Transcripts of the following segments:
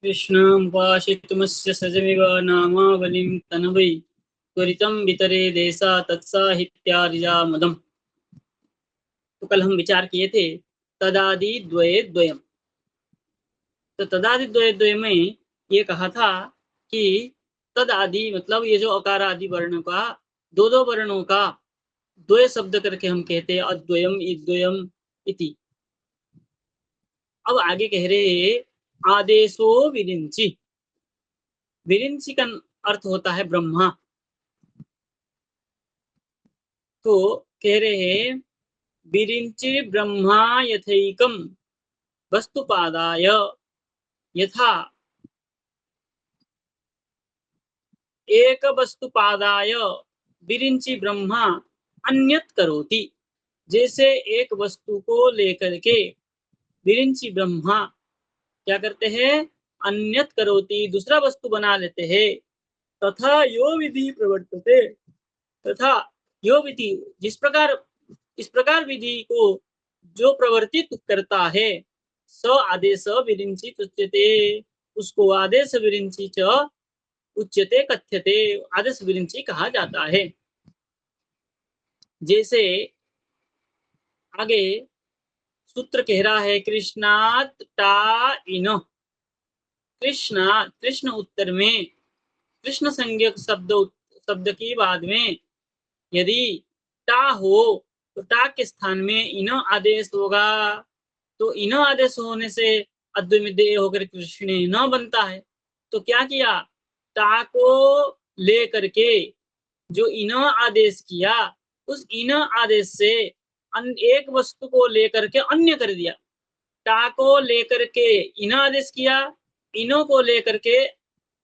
कृष्णं पाशितुमस्य सजमिव नामावलिं तनवै त्वरितं वितरे देशा तत्साहित्यार्यामदम्। तो कल हम विचार किए थे तदादि द्वये द्वयम। तो तदादि द्वये द्वय में ये कहा था कि तद आदि मतलब ये जो अकार आदि वर्ण का दो दो वर्णों का द्वय शब्द करके हम कहते हैं अद्वयम इद्वयम इति। अब आगे कह रहे आदेशो विरिंचि। विरिंचि का अर्थ होता है ब्रह्मा। तो कह रहे हैं विरिंचि ब्रह्मा यथैकम वस्तुपादाय यथा एक वस्तुपादाय विरिंचि ब्रह्मा अन्यत करोति। जैसे एक वस्तु को लेकर के विरिंचि ब्रह्मा क्या करते हैं, अन्यत करोति, दूसरा वस्तु बना लेते हैं। तथा यो विधि प्रवर्तते, तथा यो विधि इस प्रकार विधि को जो प्रवर्तित करता है स आदेश विरिंचित उच्यते, उसको आदेश विरिंचि च उच्यते कथ्यते, आदेश विरिंचि कहा जाता है। जैसे आगे सूत्र कह रहा है कृष्णात टा इन। कृष्ण उत्तर में कृष्ण संज्ञक शब्द की बाद में यदि टा हो तो टा के स्थान में इन आदेश होगा। तो इन आदेश होने से अद्वैत होकर कृष्ण न बनता है। तो क्या किया, टा को ले करके जो इन आदेश किया उस इन आदेश से एक वस्तु को लेकर के अन्य कर दिया। टा को लेकर के इन आदेश किया, इनो को लेकर के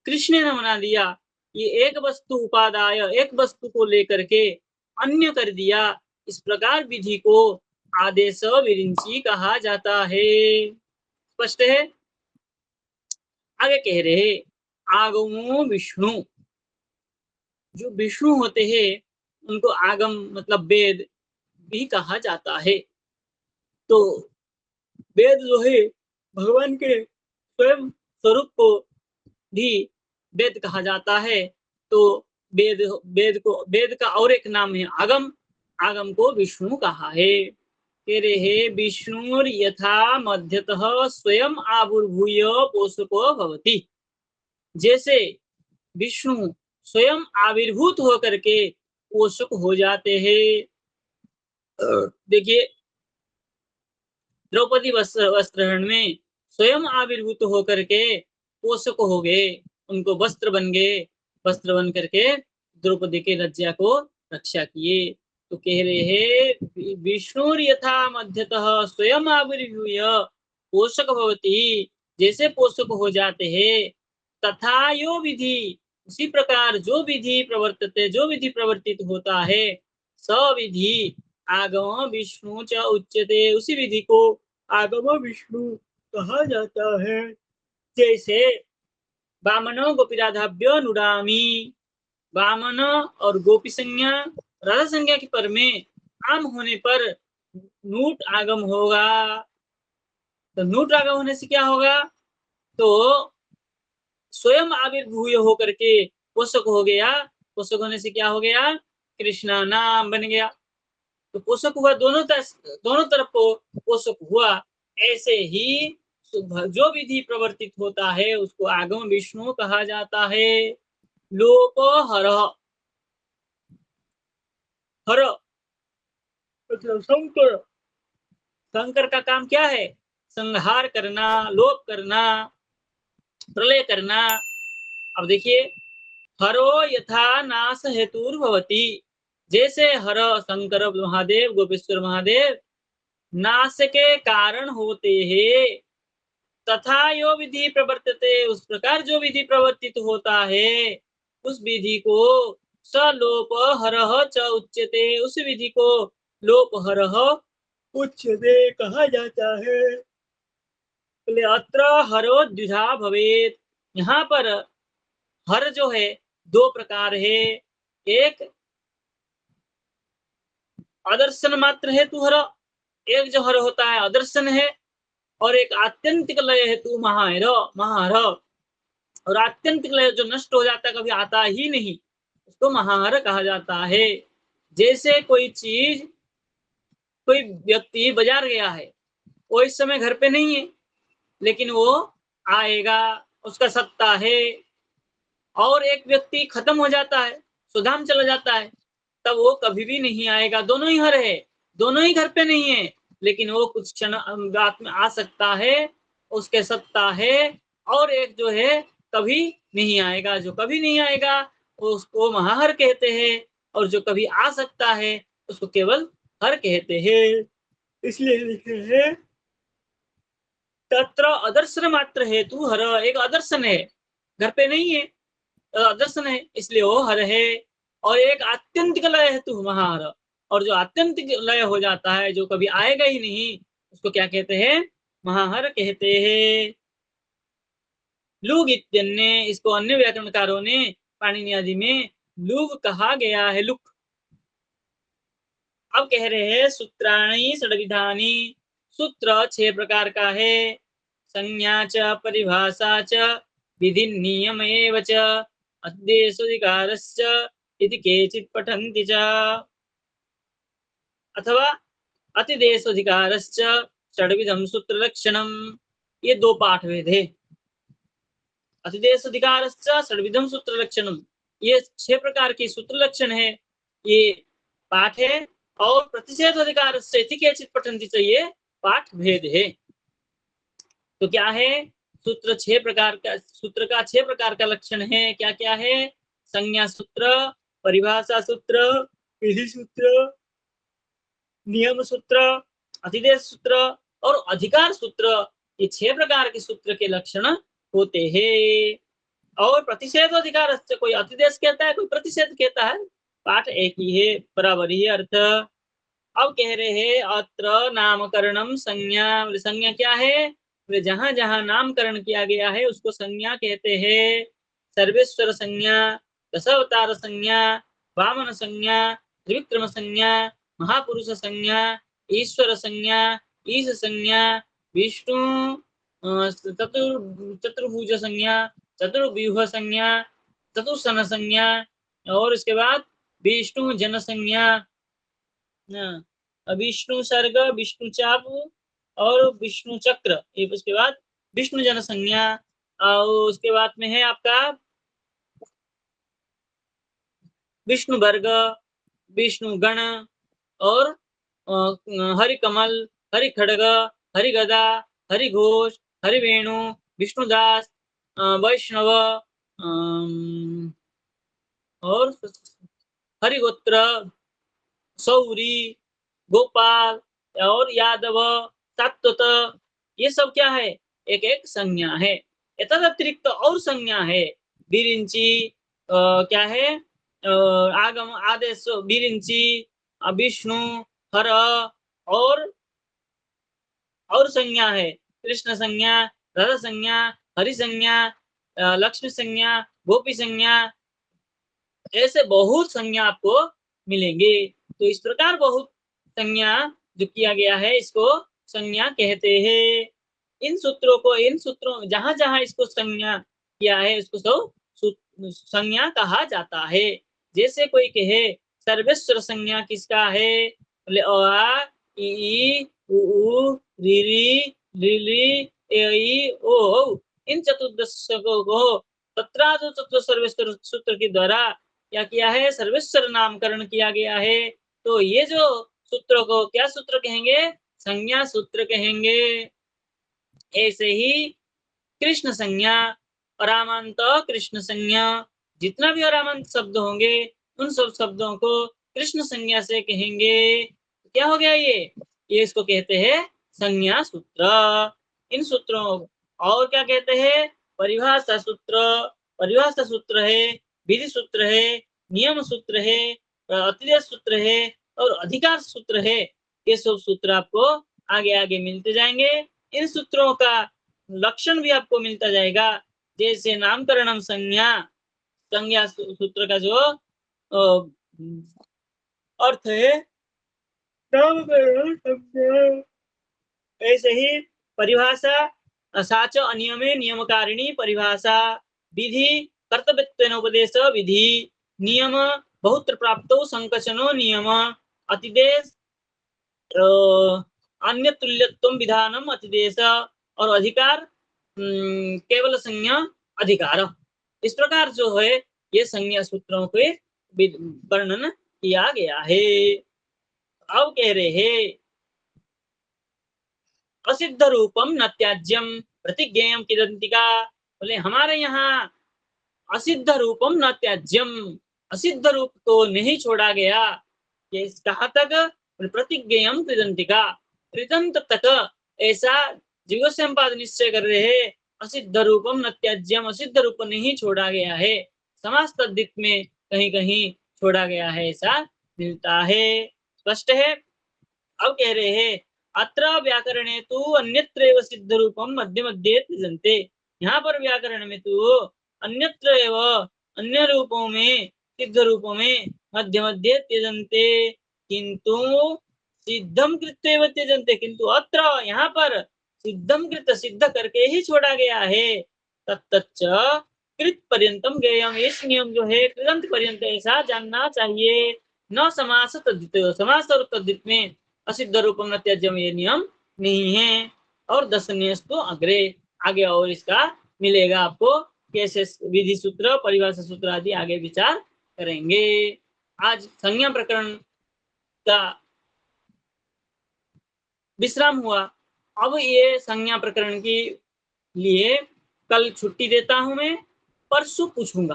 कृष्ण ने बना दिया। ये एक वस्तु उपादाय एक वस्तु को लेकर के अन्य कर दिया। इस प्रकार विधि को आदेश विरिंचि कहा जाता है। स्पष्ट है। आगे कह रहे आगमो विष्णु। जो विष्णु होते हैं उनको आगम मतलब वेद भी कहा जाता है। तो वेद जो है भगवान के स्वयं स्वरूप को भी वेद कहा जाता है। तो वेद का और एक नाम है आगम। आगम को विष्णु कहा है। कह रहे विष्णु यथा मध्यतः स्वयं आविर्भूय पोषको भवति। जैसे विष्णु स्वयं आविर्भूत होकर के पोषक हो जाते हैं। देखिए द्रौपदी वस्त्रहरण में स्वयं आविर्भूत होकर के पोषक हो गए, उनको वस्त्र बन गए, वस्त्र बन करके द्रौपदी के लज्जा को रक्षा किए। तो कह रहे हैं विष्णु यथा मध्यतः स्वयं आविर्भूय पोषक भवति, जैसे पोषक हो जाते हैं। तथा यो विधि, उसी प्रकार जो विधि प्रवर्तते जो विधि प्रवर्तित होता है स विधि आगम विष्णु च उच्यते, उसी विधि को आगम विष्णु कहा जाता है। जैसे वामनो गोपीराधाभ्य नुडामी, वामन और गोपी संज्ञा राधा संज्ञा के पर में आम होने पर नूट आगम होगा। तो नूट आगम होने से क्या होगा, तो स्वयं आविर्भूय होकर के पोषक हो गया। पोषक होने से क्या हो गया, कृष्णा नाम बन गया। तो पोषक हुआ, दोनों तरफ को पोषक हुआ। ऐसे ही जो विधि प्रवर्तित होता है उसको आगम विष्णु कहा जाता है। लोप हर, हर मतलब शंकर, शंकर का काम क्या है, संहार करना, लोप करना, प्रलय करना। अब देखिए हरो यथा नाश हेतुर भवति, जैसे हर शंकर महादेव गोपेश्वर महादेव नाश के कारण होते हैं। तथा यो विधि प्रवर्तते, उस प्रकार जो विधि प्रवर्तित होता है उस विधि को सलोप हरह च उच्यते, उस विधि को लोप हरह उच्यते कहा जाता है। अत्र हरो द्विधा भवेत, यहाँ पर हर जो है दो प्रकार है। एक अदर्शन मात्र हेतु हर, एक जो हर होता है अदर्शन है, और एक आत्यंतिक लय हेतु महाहर। महाहर और आत्यंतिक लय जो नष्ट हो जाता है, कभी आता ही नहीं, उसको महाहर कहा जाता है। जैसे कोई चीज, कोई व्यक्ति बाजार गया है, वो इस समय घर पे नहीं है, लेकिन वो आएगा, उसका सत्ता है। और एक व्यक्ति खत्म हो जाता है, सुधाम चला जाता है, तब वो कभी भी नहीं आएगा। दोनों ही हर है, दोनों ही घर पे नहीं है, लेकिन वो कुछ क्षण रात में आ सकता है, उसके सत्ता है। और एक जो है कभी नहीं आएगा, जो कभी नहीं आएगा उसको महाहर कहते हैं, और जो कभी आ सकता है उसको केवल हर कहते हैं। इसलिए लिखे हैं तत्र अदर्शन मात्र हेतु हर, एक अदर्शन है, घर पे नहीं है, दर्शन है, इसलिए वो हर है। और एक आत्यंतिक लय हेतु महाहर, और जो आत्यंतिक लय हो जाता है, जो कभी आएगा ही नहीं, उसको क्या कहते हैं? महाहर कहते हैं। लुग इत्यन्य, इसको अन्य व्याकरणकारों ने पाणिनि आदि में लुग कहा गया है, लुक। अब कह रहे हैं सूत्राणि षड्विधानि, सूत्र 6 प्रकार का है। संज्ञा च परिभाषा च विधि नियम एव च अद्देशोऽधिकारश्च इति केचित् पठन्ति च। अथवा अतिदेशोऽधिकारश्च षड्विधं सूत्र लक्षणम, ये 2 पाठ भेद है। अतिदेशोऽधिकारश्च षड्विधं सूत्र लक्षणम, ये 6 प्रकार की सूत्र लक्षण है, ये पाठ है। और प्रतिषेधाधिकारस्य इति केचित् पठन्ति च, ये पाठ भेद है। तो क्या है? सूत्र 6 प्रकार का, सूत्र का 6 प्रकार का लक्षण है। क्या क्या है? संज्ञा सूत्र, परिभाषा सूत्र, विधि सूत्र, नियम सूत्र, अतिदेश सूत्र और अधिकार सूत्र, ये 6 प्रकार के सूत्र के लक्षण होते हैं। और प्रतिषेध अधिकार, कोई अतिदेश कहता है, कोई प्रतिषेध कहता है, पाठ एक ही है, बराबर ही अर्थ। अब कह रहे हैं अत्र नामकरणम संज्ञा, संज्ञा क्या है? वे जहां जहां नामकरण किया गया है उसको संज्ञा कहते हैं। सर्वेश्वर संज्ञा, दशावतार संज्ञा, वामन संज्ञा, त्रिविक्रम संज्ञा, महापुरुष संज्ञा, ईश्वर संज्ञा, ईश संज्ञा, विष्णु चतुर्भुज संज्ञा, चतुर्व्यूह संज्ञा, चतुर्सन संज्ञा, और उसके बाद विष्णु जन संज्ञा, विष्णु सर्ग, विष्णु चाप और विष्णु चक्र, एक उसके बाद विष्णु जन संज्ञा, और उसके बाद में है आपका विष्णु वर्ग, विष्णु गण, और हरि कमल, हरि खड़ग, हरि गदा, हरि घोष, हरि वेणु, विष्णुदास, वैष्णव, और हरिगोत्र, सौरी, गोपाल और यादव, सात्वत, ये सब क्या है? एक एक संज्ञा है। तद अतिरिक्त और संज्ञा है, बिरिंची, क्या है? आगम आदेश, बिरिंची, विष्णु, हर, और संज्ञा है कृष्ण संज्ञा, राधा संज्ञा, हरि संज्ञा, लक्ष्मी संज्ञा, गोपी संज्ञा, ऐसे बहुत संज्ञा आपको मिलेंगे। तो इस प्रकार बहुत संज्ञा जो किया गया है, इसको संज्ञा कहते हैं। इन सूत्रों को, इन सूत्रों जहां जहां इसको संज्ञा किया है, इसको सब संज्ञा कहा जाता है। जैसे कोई कहे सर्वेश्वर संज्ञा किसका है? बोले अ आ इ ई उ ऊ री री ली ली ए ई ओ औ। इन चतुर्दश को तत्रादो तत्व सर्वेश्वर सूत्र के द्वारा क्या किया है? सर्वेश्वर नामकरण किया गया है। तो ये जो सूत्र को क्या सूत्र कहेंगे? संज्ञा सूत्र कहेंगे। ऐसे ही कृष्ण संज्ञा, अरामांत कृष्ण संज्ञा, जितना भी अरामांत शब्द होंगे उन सब शब्दों को कृष्ण संज्ञा से कहेंगे। क्या हो गया ये इसको कहते हैं संज्ञा सूत्र। इन सूत्रों, और क्या कहते हैं? परिभाषा सूत्र, परिभाषा सूत्र है, विधि सूत्र है, नियम सूत्र है, अतिदेश सूत्र है और अधिकार सूत्र है। ये सब सूत्र आपको आगे आगे मिलते जाएंगे। इन सूत्रों का लक्षण भी आपको मिलता जाएगा। जैसे नामकरणम संज्ञा, संज्ञा सूत्र का जो अर्थ है नामकरण संज्ञा। ऐसे ही परिभाषा, साच अनियमे नियमकारिणी परिभाषा, विधि कर्तव्यत्वेन उपदेश विधि नियम बहुत्र प्राप्तो संकचनो नियम अतिदेश अन्य तुल्यत्व विधानम अतिदेश और अधिकार केवल संज्ञा अधिकार। इस प्रकार जो है ये संज्ञा सूत्रों के वर्णन किया गया है। अब कह रहे हैं असिद्ध रूपम न त्याज्यम प्रतिज्ञेयम किदंतिका। बोले हमारे यहाँ असिद्ध रूपम न त्याज्यम, असिद्ध रूप को नहीं छोड़ा गया। ये कहाँ तक? प्रतिज्ञेयम कृदंतिका, कृदंत तक ऐसा जीव संपाद निश्चय कर रहे हैं। असिद्ध रूपम न त्याज्यम, असिद्ध रूप नहीं छोड़ा गया है। समास तद्धित में कहीं कहीं छोड़ा गया है ऐसा मिलता है। स्पष्ट है। अब कह रहे हैं अत्र व्याकरणे तो अन्यत्र सिद्ध रूपम मध्य मध्य त्यजन्ते। यहाँ पर व्याकरण में तो अन्यत्र अन्य रूपों में सिद्ध रूपों में मध्य मध्य त्यजन्ते, किंतु सिद्धम कृत्य त्यजन्ते, किंतु अत्र यहाँ पर सिद्धम कृत सिद्ध करके ही छोड़ा गया है। तत्तच्च कृत पर्यंतम ज्ञेयम, इस नियम जो है कृदंत पर्यंत ऐसा जानना चाहिए। न समास तद्धित, समास और तद्धित में असिद्ध रूपम न त्याज्यम ये नियम नहीं है। और दशन्यस्तु अग्रे, आगे और इसका मिलेगा आपको कैसे विधि सूत्र परिभाषा सूत्र आदि आगे विचार करेंगे। आज संज्ञा प्रकरण का विश्राम हुआ। अब ये संज्ञा प्रकरण के लिए कल छुट्टी देता हूं मैं, परसों पूछूंगा।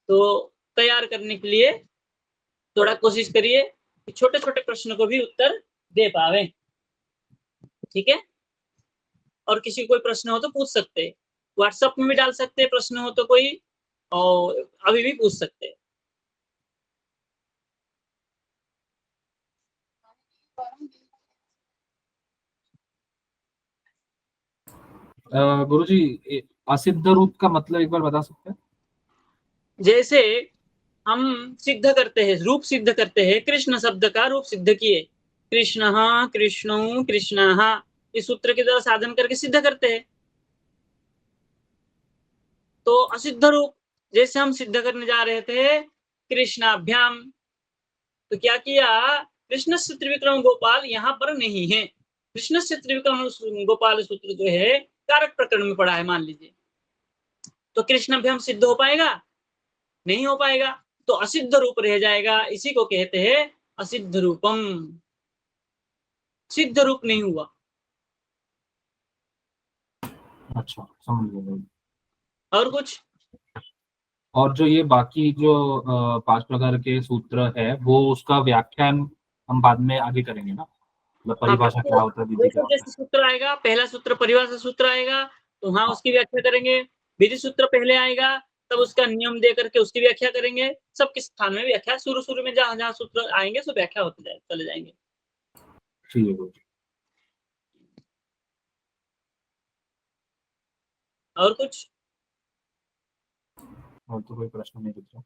तो तैयार करने के लिए थोड़ा कोशिश करिए कि छोटे छोटे प्रश्न को भी उत्तर दे पावे। ठीक है। और किसी कोई प्रश्न हो तो पूछ सकते हैं, व्हाट्सएप में भी डाल सकते हैं प्रश्न हो तो कोई, और अभी भी पूछ सकते हैं। गुरुजी असिद्ध रूप का मतलब एक बार बता सकते हैं? जैसे हम सिद्ध करते हैं, रूप सिद्ध करते हैं, कृष्ण शब्द का रूप सिद्ध किए, कृष्ण कृष्ण कृष्ण, इस सूत्र के द्वारा साधन करके सिद्ध करते हैं। तो असिद्ध रूप जैसे हम सिद्ध करने जा रहे थे कृष्णाभ्याम, तो क्या किया, कृष्ण से त्रिविक्रम गोपाल यहाँ पर नहीं है। कृष्ण से त्रिविक्रम गोपाल सूत्र जो है कारक प्रकरण में पड़ा है मान लीजिए, तो कृष्णाभ्याम सिद्ध हो पाएगा? नहीं हो पाएगा। तो असिद्ध रूप रह जाएगा, इसी को कहते हैं असिद्ध रूपम। सिद्ध रूप नहीं हुआ। अच्छा, समझ गया। और कुछ? और जो ये बाकी जो 5 प्रकार के सूत्र है वो उसका व्याख्यान हम बाद में आगे करेंगे ना, मतलब हाँ, परिभाषा क्या होता है, विधि क्या जैसे होता जैसे सूत्र आएगा, पहला सूत्र परिभाषा सूत्र आएगा तो हाँ है। उसकी व्याख्या करेंगे। विधि सूत्र पहले आएगा तब उसका नियम दे करके उसकी व्याख्या करेंगे। सबके स्थान में व्याख्या शुरू शुरू में जहां जहां सूत्र आएंगे सब व्याख्या होते जाए चले जाएंगे। ठीक है गुरुजी। और कुछ? और तो कोई प्रश्न नहीं पूछा।